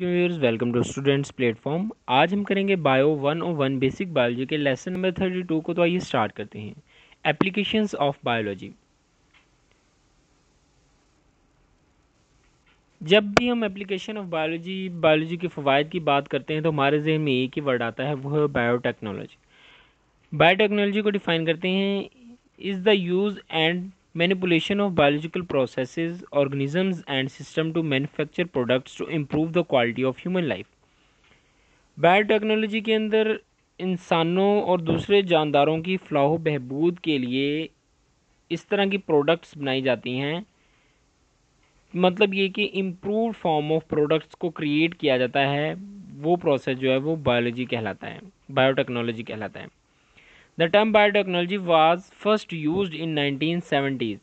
Viewers welcome to students platform. आज हम करेंगे बायो 101 बेसिक बायोलॉजी के लेसन नंबर 32 को। तो आइए स्टार्ट करते हैं। Applications of biology. जब भी हम एप्लीकेशन ऑफ बायोलॉजी के फ़वाइद की बात करते हैं तो हमारे जहन में एक ही वर्ड आता है, वो है बायोटेक्नोलॉजी। बायोटेक्नोलॉजी को डिफाइन करते हैं is the use and manipulation of biological processes organisms and system to manufacture products to improve the quality of human life. Biotechnology के अंदर इंसानों और दूसरे जानदारों की फलाह बहबूद के लिए इस तरह की प्रोडक्ट्स बनाई जाती हैं। मतलब ये कि इम्प्रूव फॉर्म ऑफ प्रोडक्ट्स को क्रिएट किया जाता है। वो प्रोसेस जो है वो बायोलॉजी कहलाता है, बायोटेक्नोलॉजी कहलाता है। The term biotechnology was first used in 1970s।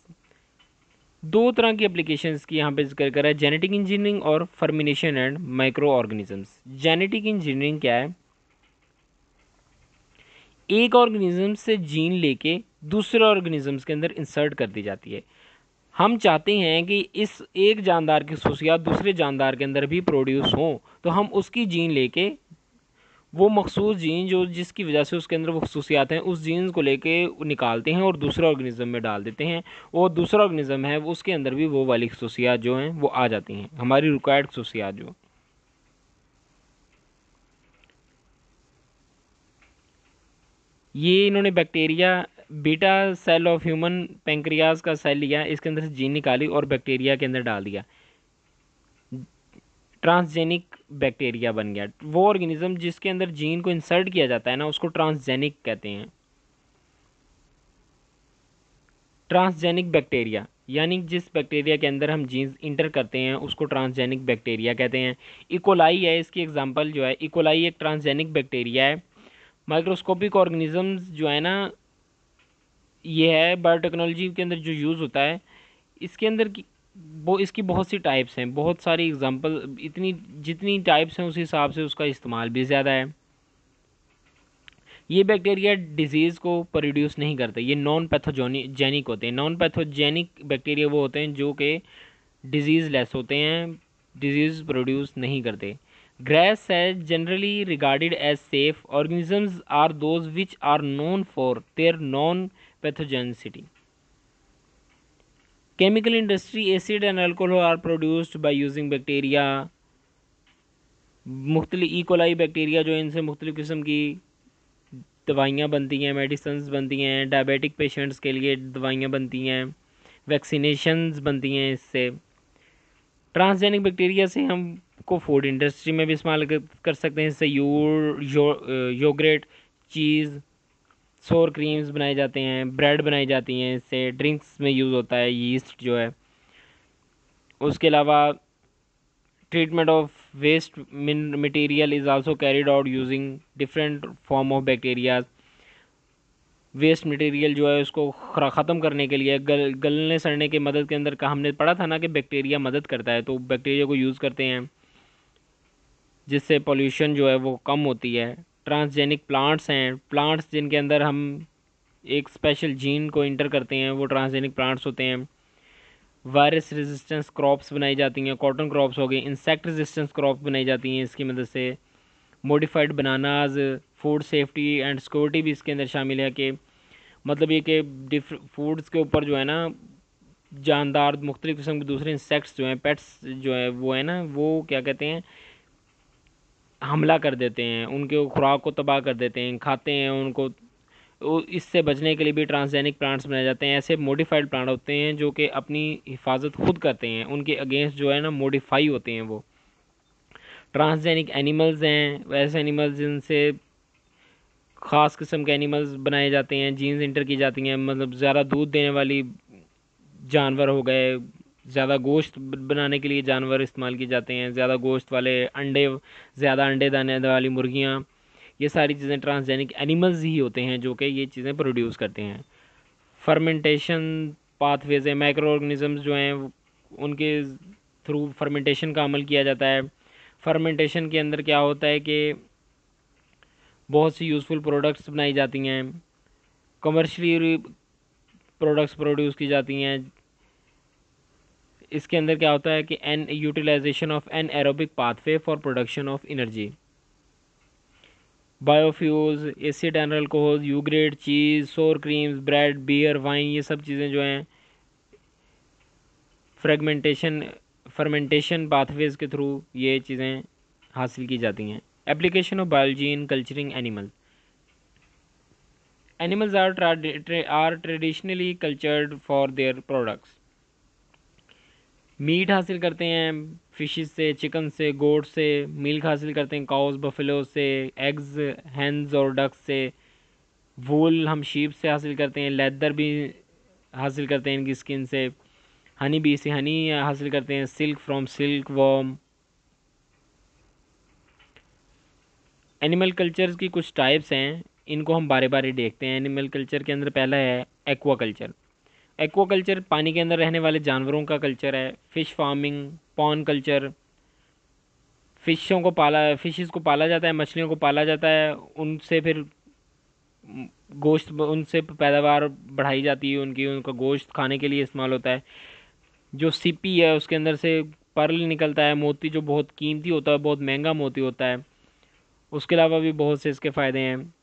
दो तरह की एप्लीकेशंस की यहाँ पे जिक्र करा है, जेनेटिक इंजीनियरिंग और fermentation and microorganisms. Genetic engineering क्या है? एक ऑर्गेनिज्म से जीन लेके दूसरे ऑर्गेनिजम्स के अंदर इंसर्ट कर दी जाती है। हम चाहते हैं कि इस एक जानदार की खसूसियात दूसरे जानदार के अंदर भी प्रोड्यूस हों, तो हम उसकी जीन लेके वो मखसूस जीन जो जिसकी वजह से उसके अंदर वो खसूसियात हैं उस जीन्स को लेके निकालते हैं और दूसरे ऑर्गेनिज्म में डाल देते हैं। और दूसरा ऑर्गेनिज्म है उसके अंदर भी वो वाली खसूसियात जो हैं वो आ जाती हैं, हमारी रिक्वायर्ड खसूसियात जो। ये इन्होंने bacteria beta cell of human pancreas का सेल लिया, इसके अंदर से जीन निकाली और बैक्टीरिया के अंदर डाल दिया। ट्रांसजेनिक बैक्टीरिया बन गया। वो ऑर्गेनिज्म जिसके अंदर जीन को इंसर्ट किया जाता है ना, उसको ट्रांसजेनिक कहते हैं। ट्रांसजेनिक बैक्टीरिया यानी जिस बैक्टीरिया के अंदर हम जीन्स इंटर करते हैं उसको ट्रांसजेनिक बैक्टीरिया कहते हैं। इकोलाई है इसकी एग्जांपल जो है। इकोलाई एक ट्रांसजेनिक बैक्टीरिया है। माइक्रोस्कोपिक ऑर्गेनिजम्स जो है ना, ये है बायोटेक्नोलॉजी के अंदर जो यूज़ होता है। इसके अंदर की वो इसकी बहुत सी टाइप्स हैं, बहुत सारी एग्जांपल, इतनी जितनी टाइप्स हैं उस हिसाब से उसका इस्तेमाल भी ज़्यादा है। ये बैक्टीरिया डिजीज़ को प्रोड्यूस नहीं करते, ये नॉन पैथोजेनिक होते हैं। नॉन पैथोजेनिक बैक्टीरिया वो होते हैं जो कि डिजीज़ लेस होते हैं, डिजीज़ प्रोड्यूस नहीं करते। ग्रेस है generally regarded as safe organisms are those which are known for their non pathogenicity. Chemical industry acid and alcohol are produced by using bacteria. मुख्तलिफ इकोलाई बैक्टीरिया जो है, इनसे मुख्तलिफ़ किस्म की दवाइयाँ बनती हैं, मेडिसिन बनती हैं, डायबिटिक पेशेंट्स के लिए दवाइयाँ बनती हैं, वैक्सीनेशंस बनती हैं इससे। ट्रांसजेनिक बैक्टीरिया से हम को फूड इंडस्ट्री में भी इस्तेमाल कर सकते हैं। इससे योगरेट, चीज़, सोर क्रीम्स बनाए जाते हैं, ब्रेड बनाई जाती हैं, इससे ड्रिंक्स में यूज़ होता है यीस्ट जो है। उसके अलावा treatment of waste material is also carried out using different form of bacteria. Waste material जो है उसको ख़त्म करने के लिए गलने सड़ने की मदद के अंदर का हमने पढ़ा था ना कि बैक्टीरिया मदद करता है, तो बैक्टीरिया को यूज़ करते हैं जिससे पोल्यूशन जो है वो कम होती है। ट्रांसजेनिक प्लांट्स हैं, प्लांट्स जिनके अंदर हम एक स्पेशल जीन को इंटर करते हैं, वो ट्रांसजेनिक प्लांट्स होते हैं। वायरस रेजिस्टेंस क्रॉप्स बनाई जाती हैं, कॉटन क्रॉप्स हो गई। इंसेक्ट रेजिस्टेंस क्रॉप्स बनाई जाती हैं इसकी मदद से। Modified bananas, food safety and security भी इसके अंदर शामिल है कि मतलब ये कि फूड्स के ऊपर जो है ना जानदार मुख्तलिफ़ किस्म के दूसरे इंसेक्ट्स जो हैं, पेट्स जो है वो है ना, वो क्या कहते हैं, हमला कर देते हैं, उनके खुराक को तबाह कर देते हैं, खाते हैं उनको। तो इससे बचने के लिए भी ट्रांसजेनिक प्लांट्स बनाए जाते हैं। ऐसे मॉडिफाइड प्लांट होते हैं जो कि अपनी हिफाजत खुद करते हैं, उनके अगेंस्ट जो है ना मॉडिफाई होते हैं वो। ट्रांसजेनिक एनिमल्स हैं, वैसे एनिमल्स जिनसे ख़ास किस्म के एनिमल्स बनाए जाते हैं, जीन्स इंटर की जाती हैं। मतलब ज़्यादा दूध देने वाली जानवर हो गए, ज़्यादा गोश्त बनाने के लिए जानवर इस्तेमाल किए जाते हैं, ज़्यादा गोश्त वाले अंडे, ज़्यादा अंडे देने वाली मुर्गियाँ। ये सारी चीज़ें ट्रांसजेनिक एनिमल्स ही होते हैं जो कि ये चीज़ें प्रोड्यूस करते हैं। फर्मेंटेशन पाथवेज है, माइक्रो ऑर्गेनिजम्स जो हैं उनके थ्रू फर्मेंटेशन का अमल किया जाता है। फर्मेंटेशन के अंदर क्या होता है कि बहुत सी यूज़फुल प्रोडक्ट्स बनाई जाती हैं, कमर्शियली प्रोडक्ट्स प्रोड्यूस की जाती हैं। इसके अंदर क्या होता है कि an utilization of anaerobic pathway for production of energy, biofuels, acid and alcohol, yogurt cheese, sour creams, bread, beer, wine, ये सब चीज़ें जो हैं फ्रेगमेंटेशन फर्मेंटेशन पाथवेज के थ्रू ये चीज़ें हासिल की जाती हैं। Application of biology in culturing animals. Animals are traditionally cultured for their products. Meat हासिल करते हैं फिशेस से, चिकन से, गोट से। मिल्क हासिल करते हैं काउस बफेलो से, एग्स हैंस और डक्स से। वूल हम शीप से हासिल करते हैं। लेदर भी हासिल करते हैं इनकी स्किन से। हनी बी से हनी हासिल करते हैं। Silk from silk worm. Animal cultures की कुछ टाइप्स हैं, इनको हम बारी बारी देखते हैं। एनिमल कल्चर के अंदर पहला है एक्वा कल्चर। एक्वा कल्चर पानी के अंदर रहने वाले जानवरों का कल्चर है। Fish farming, prawn culture, fishes को पाला जाता है, मछलियों को पाला जाता है, उनसे फिर गोश्त, उनसे पैदावार बढ़ाई जाती है उनकी, उनका गोश्त खाने के लिए इस्तेमाल होता है। जो सीपी है उसके अंदर से पर्ल निकलता है, मोती, जो बहुत कीमती होता है, बहुत महंगा मोती होता है। उसके अलावा भी बहुत से इसके फ़ायदे हैं।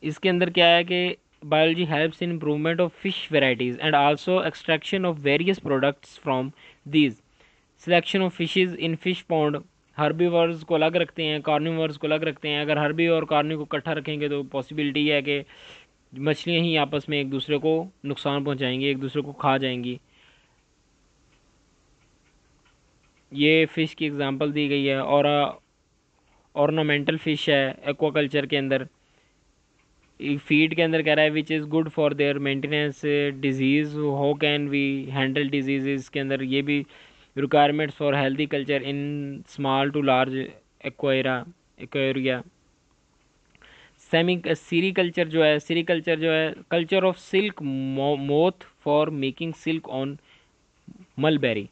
इसके अंदर क्या है कि biology helps in improvement of fish varieties and also extraction of various products from these. Selection of fishes in fish pond. Herbivores को अलग रखते हैं, कार्निवर्स को अलग रखते हैं। अगर हर्बी और कार्नि को इकट्ठा रखेंगे तो पॉसिबिलिटी है कि मछलियाँ ही आपस में एक दूसरे को नुकसान पहुंचाएंगी, एक दूसरे को खा जाएंगी। ये फ़िश की एग्जांपल दी गई है। और ऑर्नामेंटल फ़िश है एक्वाकल्चर के अंदर। फीड के अंदर कह रहा है which is good for their maintenance. Disease, how can we handle disease के अंदर ये भी requirements for healthy culture in small to large aquaria. Sericulture जो है, सीरीकल्चर जो है culture of silk moth for making silk on mulberry.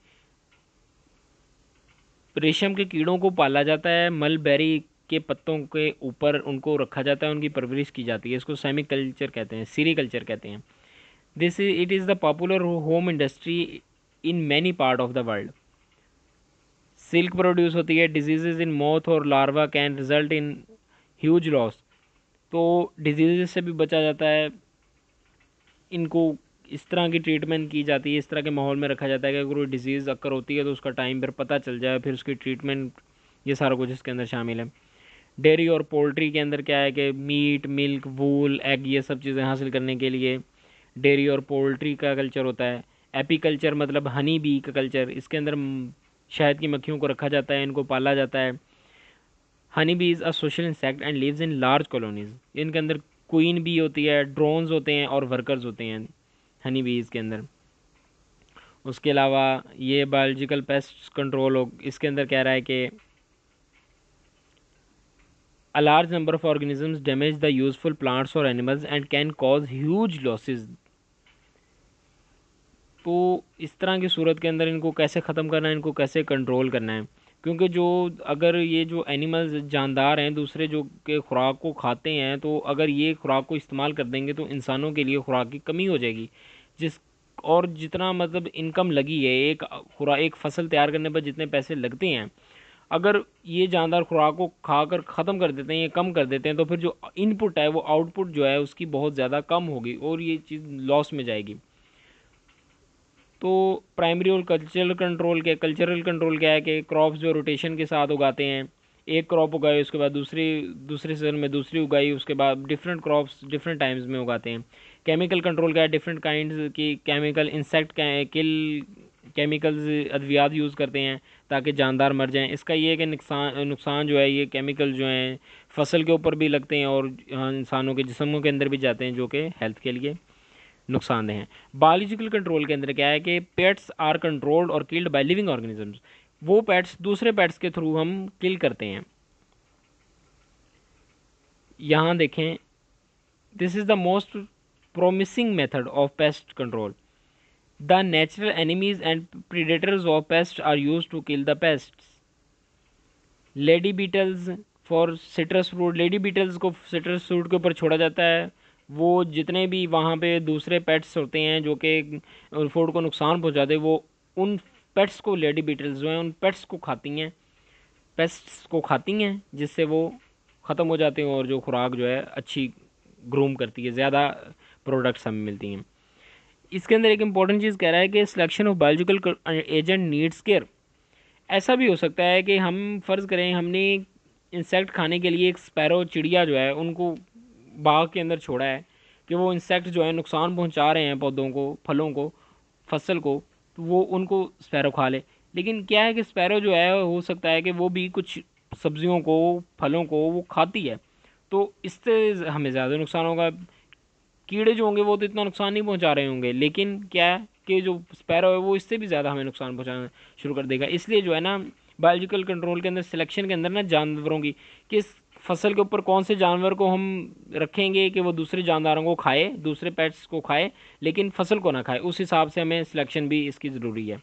रेशम के कीड़ों को पाला जाता है, मलबेरी के पत्तों के ऊपर उनको रखा जाता है, उनकी परवरिश की जाती है। इसको सेमीकल्चर कहते हैं, सीरीकल्चर कहते हैं। It is the popular home industry in many part of the world. Silk produce होती है। डिजीज़ इन मोथ और larva can result in huge loss. तो डिजीज़ से भी बचा जाता है। इनको इस तरह की ट्रीटमेंट की जाती है, इस तरह के माहौल में रखा जाता है कि अगर कोई डिजीज़ अक्कर होती है तो उसका टाइम पर पता चल जाए, फिर उसकी ट्रीटमेंट, ये सारा कुछ इसके अंदर शामिल है। डेयरी और पोल्ट्री के अंदर क्या है कि मीट, मिल्क, वूल, एग, ये सब चीज़ें हासिल करने के लिए डेयरी और पोल्ट्री का कल्चर होता है। एपीकल्चर मतलब हनी बी का कल्चर। इसके अंदर शहद की मक्खियों को रखा जाता है, इनको पाला जाता है। Honey bee is a social insect and lives in large colonies. इनके अंदर क्वीन बी होती है, ड्रोन्स होते हैं और वर्कर्स होते हैं हनी बीज के अंदर। उसके अलावा ये बायोलॉजिकल पेस्ट कंट्रोल हो, इसके अंदर कह रहा है कि a large number of organisms damage the useful plants or animals and can cause huge losses। तो इस तरह की सूरत के अंदर इनको कैसे ख़त्म करना है, इनको कैसे कंट्रोल करना है, क्योंकि जो अगर ये जो एनिमल्स जानदार हैं दूसरे जो के खुराक को खाते हैं, तो अगर ये खुराक को इस्तेमाल कर देंगे तो इंसानों के लिए खुराक की कमी हो जाएगी। जिस और जितना मतलब इनकम लगी है एक फसल तैयार करने पर जितने पैसे लगते हैं, अगर ये जानदार खुराक को खाकर ख़त्म कर देते हैं या कम कर देते हैं, तो फिर जो इनपुट है वो आउटपुट जो है उसकी बहुत ज़्यादा कम होगी और ये चीज़ लॉस में जाएगी। तो प्राइमरी और कल्चरल कंट्रोल क्या है कि क्रॉप्स जो रोटेशन के साथ उगाते हैं, एक क्रॉप उगाई उसके बाद दूसरे सीजन में दूसरी उगाई, उसके बाद डिफरेंट क्रॉप्स डिफरेंट टाइम्स में उगाते हैं। केमिकल कंट्रोल क्या है, डिफरेंट काइंड्स की केमिकल इंसेक्ट किल केमिकल्स अद्वियात यूज़ करते हैं ताकि जानदार मर जाएं। इसका ये है कि नुकसान जो है ये केमिकल जो हैं फसल के ऊपर भी लगते हैं और इंसानों के जिस्मों के अंदर भी जाते हैं, जो कि हेल्थ के लिए नुकसानदेह हैं। बायोलॉजिकल कंट्रोल के अंदर क्या है कि पेट्स आर कंट्रोल्ड और किल्ड बाय लिविंग ऑर्गेनिजम्स। वो पेट्स दूसरे पेट्स के थ्रू हम किल करते हैं। यहाँ देखें, this is the most promising method of pest control. The natural enemies and predators of pest are use to kill the pests. Lady beetles for citrus fruit. Lady beetles को citrus fruit के ऊपर छोड़ा जाता है वो जितने भी वहाँ पे दूसरे पेट्स होते हैं जो कि फूड को नुकसान पहुँचाते हैं, वो उन पेट्स को, लेडी बीटल्स जो हैं उन पेट्स को खाती हैं, पेस्ट्स को खाती हैं, जिससे वो ख़त्म हो जाते हैं और जो खुराक जो है अच्छी ग्रूम करती है, ज़्यादा प्रोडक्ट्स हमें मिलती हैं। इसके अंदर एक इंपॉर्टेंट चीज़ कह रहा है कि selection of biological agent needs care. ऐसा भी हो सकता है कि हम फ़र्ज़ करें हमने इंसेक्ट खाने के लिए एक स्पैरो चिड़िया जो है उनको बाग के अंदर छोड़ा है कि वो इंसेक्ट जो है नुकसान पहुंचा रहे हैं पौधों को, फलों को, फसल को, तो वो उनको स्पैरो खा ले। लेकिन क्या है कि स्पैरो जो है हो सकता है कि वो भी कुछ सब्जियों को, फलों को वो खाती है, तो इससे हमें ज़्यादा नुकसान होगा। कीड़े जो होंगे वो तो इतना नुकसान नहीं पहुंचा रहे होंगे, लेकिन क्या है कि जो स्पैरो है वो इससे भी ज़्यादा हमें नुकसान पहुंचाना शुरू कर देगा। इसलिए जो है ना, बायोलॉजिकल कंट्रोल के अंदर, सिलेक्शन के अंदर ना, जानवरों की, किस फसल के ऊपर कौन से जानवर को हम रखेंगे कि वो दूसरे जानवरों को खाए, दूसरे पेट्स को खाए, लेकिन फसल को ना खाए, उस हिसाब से हमें सिलेक्शन भी इसकी ज़रूरी है।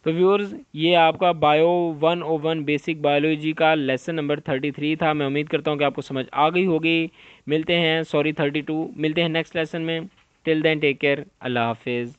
तो व्यूअर्स, ये आपका बायो 101 बेसिक बायोलॉजी का लेसन नंबर 33 था। मैं उम्मीद करता हूँ कि आपको समझ आ गई होगी। मिलते हैं, सॉरी 32, मिलते हैं नेक्स्ट लेसन में। टिल देन टेक केयर, अल्लाह हाफिज़।